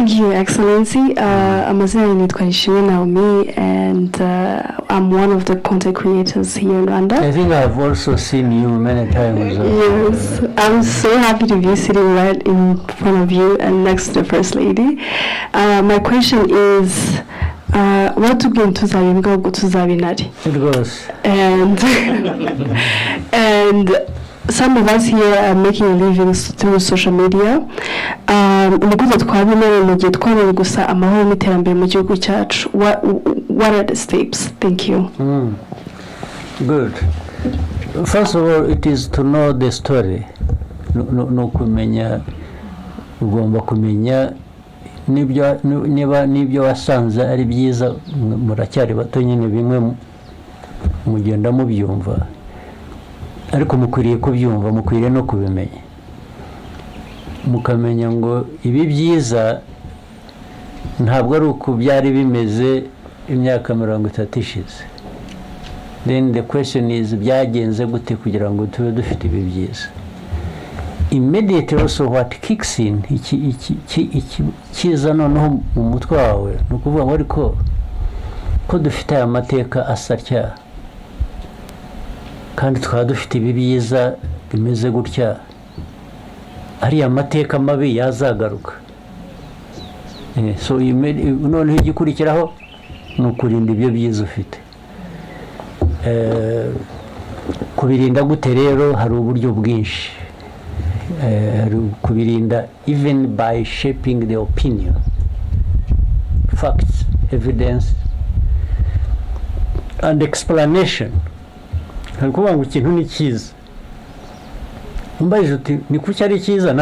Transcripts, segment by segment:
Thank you, Excellency. I'm Miss Naomie, and I'm one of the content creators here in Rwanda. I think I've also seen you many times. Yes, I'm so happy to be sitting right in front of you and next to the First Lady. My question is, what to get to Zabinari? It goes. And some of us here are making a living through social media. What are the steps? Thank you. Good. First of all, it is to know the story. No kumenya, ugomba kumenya nibyo wasanze ari byiza muracyari bato nyine bimwe mugenda mubyumva. Ariko mukwiriye kubyumva, mukwiriye no kubimenya. Mukamenya ngo ibi byiza ntabwo ari uko byari bimeze imyaka 30 ishize. Then the question is, byagenze gute kugira ngo tube dufite ibi byiza? Immediately also what kicks in, kiza noneho mu mutwe wawe, no kuvuga ngo ariko ko dufite aya mateka asatya, kandi twaba dufite ibi byiza bimeze gutya, ariya mateka mabi yazagaruka. So noneho igikurikiraho ni ukurinda ibyo byiza ufite. Kubirinda gute rero hari uburyo bwinshi. Kubirinda even by shaping the opinion, facts, evidence, and explanation. Kuvuga ngo ikintu ni cyiza, umbaje uti ni kuki ari cyiza,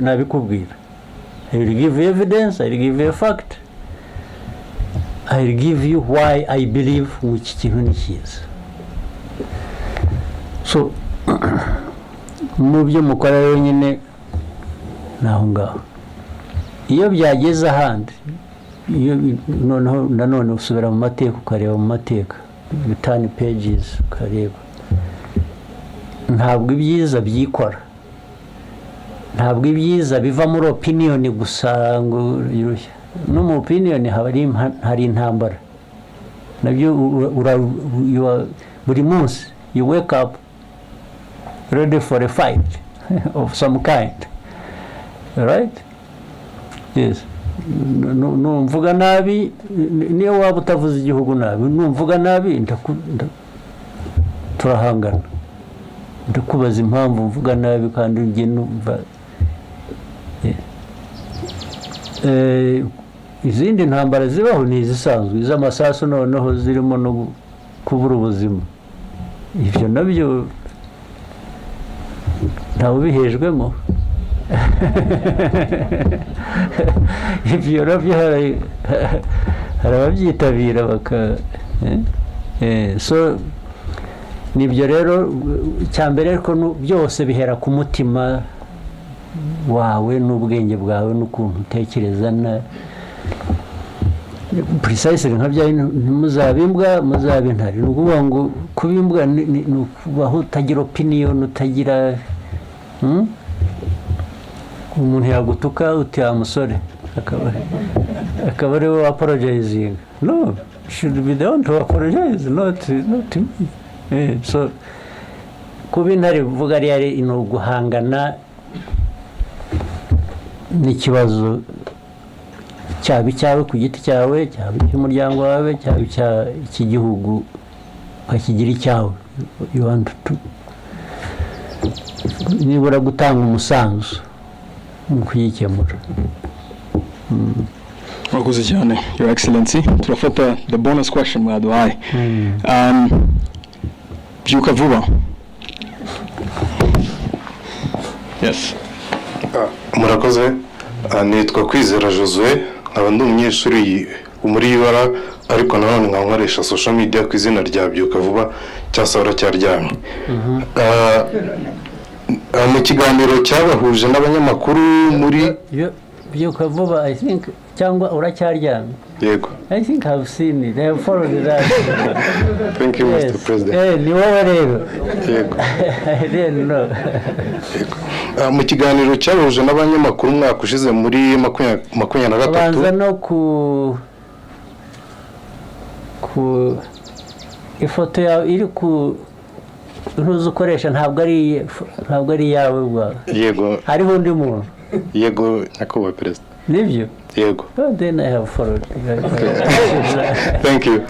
nabikubwira. I will give you evidence, I will give you a fact, I will give you why I believe which kintu ni cyiza. So mu byo mukora rero nyine naho ngaho, iyo byageze ahandi, iyo nanone usubira mu mateka ukareba mu mateka, turn pages ukareba. Ntabwo ibyiza byikora, ntabwo ibyiza biva muri opinion gusa ngo yurushya. No mu opinion hari intambara nabyo. Buri munsi you wake up ready for a fight of some kind, right? Yes. Numvuga nabi, niyo waba utavuze igihugu nabi, numvuga nabi turahangana. Ndakubaza impamvu mvuga nabi kandi ngiye numva. Izindi ntambara zibaho ni izisanzwe, iz'amasasu noneho zirimo no kubura ubuzima. Ibyo nabyo ntawe bihejwemo. Ibyo nabyo hari ababyitabira baka. So nibyo rero cyambere, ariko byose bihera ku mutima wawe n'ubwenge bwawe n'ukuntu utekereza na precisely nka bya muzabimbwa muzabintari. Nukuvuga ngo kubimbwa ni kubaho utagira opinion, utagira umuntu yagutuka uti amusore akaba ari we apologizing. No, should be the one to apologize, not me. So kubintari vuga ari guhangana n'ikibazo cyawe ku giti cyawe, cy'umuryango wawe, cy'igihugu, ukakigira icyawe. You want to nibura gutanga umusanzu mu kuyikemura. Murakoze cyane, Your Excellency. Turafata the bonus question mwaduhaye. Byukavuba. Yes. Murakoze. Nitwa Kwizera Josue, nkaba ndi umunyeshuri muri Ibara, ariko nanone nkankoresha social media ku izina rya Byukavuba cyasahura cyaryamye. Mu kiganiro cyabahuje n'abanyamakuru muri Byukavuba, I think, cyangwa uracyaryamye. yego. I think I've seen it. I have followed that. Thank you, Mr. President. Ni wowe rero. Yego. I didn't know. Mu kiganiro cyahuje n'abanyamakuru umwaka ushize muri 2023 banza no ku ifoto yawe iri ku ntuzi ukoresha ntabwo ari yawe bwa. Yego. Hariho undi muntu. Yego, nyakubahwa Perezida. Nibyo? Yego. Then I have followed. Thank you.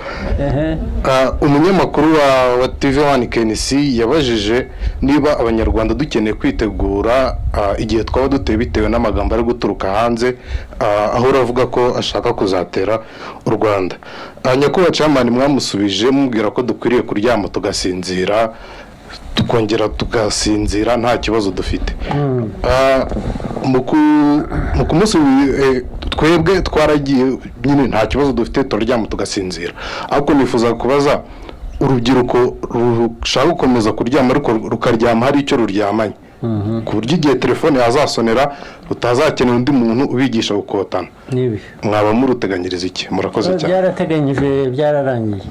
Umunyamakuru wa TV1 KNC yabajije niba abanyarwanda dukeneye kwitegura igihe twaba duteye bitewe n'amagambo ari guturuka hanze, aho uravuga ko ashaka kuzatera u Rwanda. Nyakubahwa Chairman mwamusubije mubwira ko dukwiriye kuryama tugasinzira, tukongera tugasinzira nta kibazo dufite. Mu kumusi twebwe twaragiye nyine nta kibazo dufite turyama tugasinzira, ariko nifuza kubaza urubyiruko rushaka gukomeza kuryama ariko rukaryama hari icyo ruryamanye, ku buryo igihe telefone yazasonera rutazakenera undi muntu ubigisha gukotana. Mwaba muruteganyiriza iki? Murakoze cyane. Byarateganyije, byararangiye.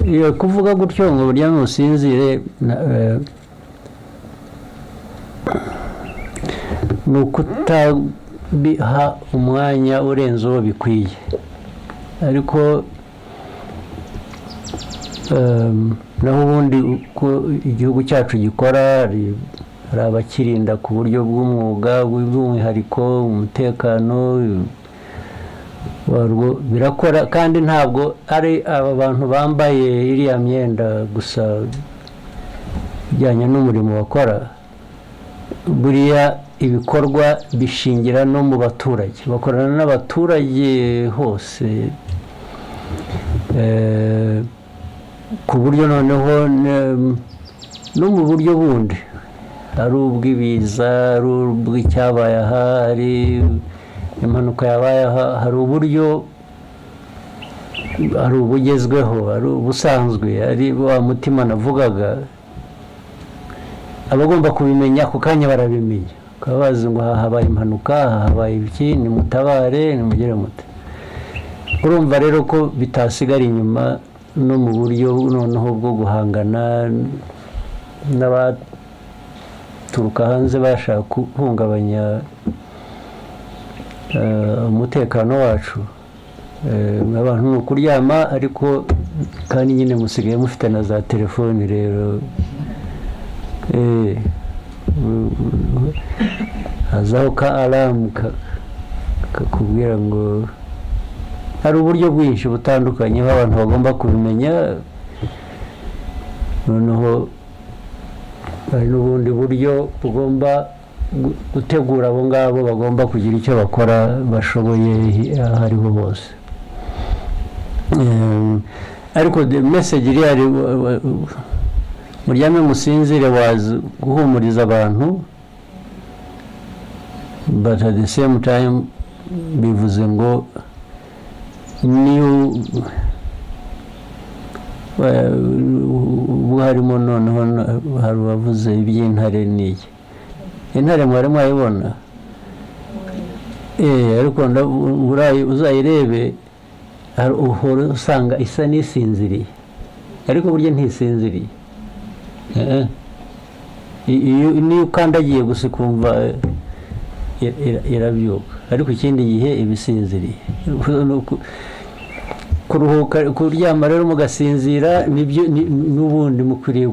Iyo kuvuga gutyo ngo burya musinzire ni ukutabiha umwanya urenze uwo bikwiye, ariko naho ubundi uko igihugu cyacu gikora hari abakirinda ku buryo bw'umwuga bw'umwihariko, umutekano birakora, kandi ntabwo ari aba bantu bambaye iriya myenda gusa bijyanye n'umurimo bakora. Buriya ibikorwa bishingira no mu baturage, bakorana n'abaturage hose, ku buryo noneho no mu buryo bundi, ari ubw'ibiza, ari ubw'icyabaye aha, ari impanuka yabaye aha, hari uburyo, hari ubugezweho, hari ubusanzwe, ari wa mutima navugaga, abagomba kubimenya ako kanya barabimenya, bakaba bazi ngo habaye impanuka, habaye iki, nimutabare, nimugire mute. Urumva rero ko bitasigara inyuma no mu buryo noneho bwo guhangana n'abaturuka hanze bashaka guhungabanya umutekano wacu. Abantu ni ukuryama, ariko kandi nyine musigaye mufite na za telefoni rero, hazaho ka alamu kakubwira ngo hari uburyo bwinshi butandukanye abantu bagomba kubimenya. Noneho hari n'ubundi buryo bugomba gutegura abo ngabo bagomba kugira icyo bakora bashoboye aho ariho hose. Ariko the message iri ari muryame musinzire wazi guhumuriza abantu, but at the same time bivuze ngo niyo harimo noneho hari uwavuze iby'intare n'iki. Intare mwari mwayibona? Ariko uzayirebe uhora usanga isa n'isinziriye, ariko burya ntisinziriye. Niyo ukandagiye gusa ukumva irabyuka, ariko ikindi gihe ibisinziriye. Kuruhuka, kuryama rero mugasinzira, n'ubundi mukwiriye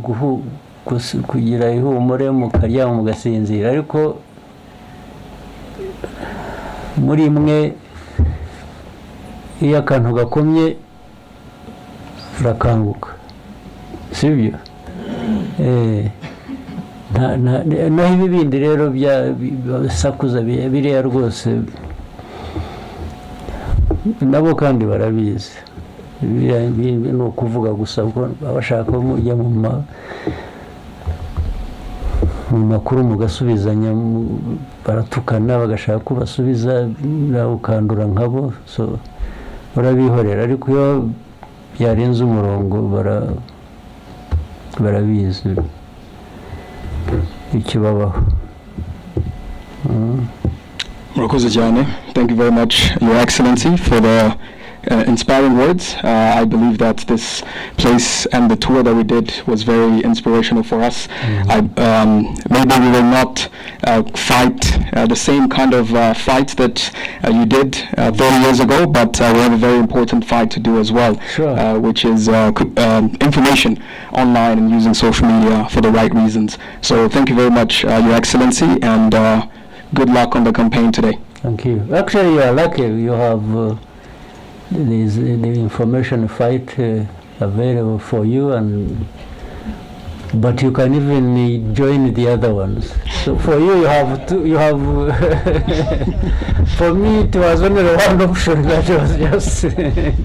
kugira ihumure, mukaryama mugasinzira, ariko muri mwe iyo akantu gakomye urakanguka, sibyo? Naho ibi bindi rero bisakuza biriya rwose nabo kandi barabizi. Ni ukuvuga gusa ko abashaka mujya mu makuru mugasubizanya, baratukana bagashaka kubasubiza, nawe ukandura nkabo, so urabihorera. Ariko iyo byarenze umurongo barabizi. ikibabaho. Murakoze cyane. Thank you very much, Your Excellency, for the inspiring words. I believe that this place and the tour that we did was very inspirational for us. Maybe we will not fight the same kind of fight that you did 30 years ago, but we have a very important fight to do as well, Sure. which is information online and using social media for the right reasons. So thank you very much, Your Excellency, and good luck on the campaign today. Thank you. Actually, you are lucky. You have the information fight available for you, but you can even join the other ones. So for you, you have. For me, it was only one option. That was just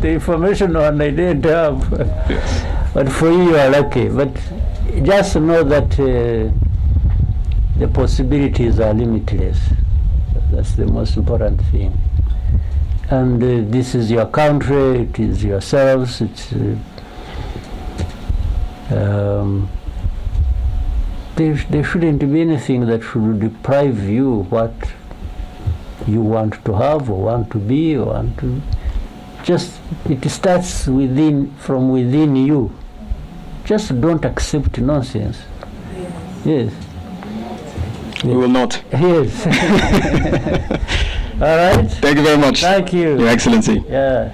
the information one I didn't have. Yes. But for you, you are lucky. But just know that the possibilities are limitless. That's the most important thing. And this is your country, it is yourselves, it's there shouldn't be anything that should deprive you what you want to have or want to be or want to. Just, it starts from within you. Just don't accept nonsense. Yes. We will not. Yes. All right. Thank you very much, Thank you. Your Excellency. Yeah.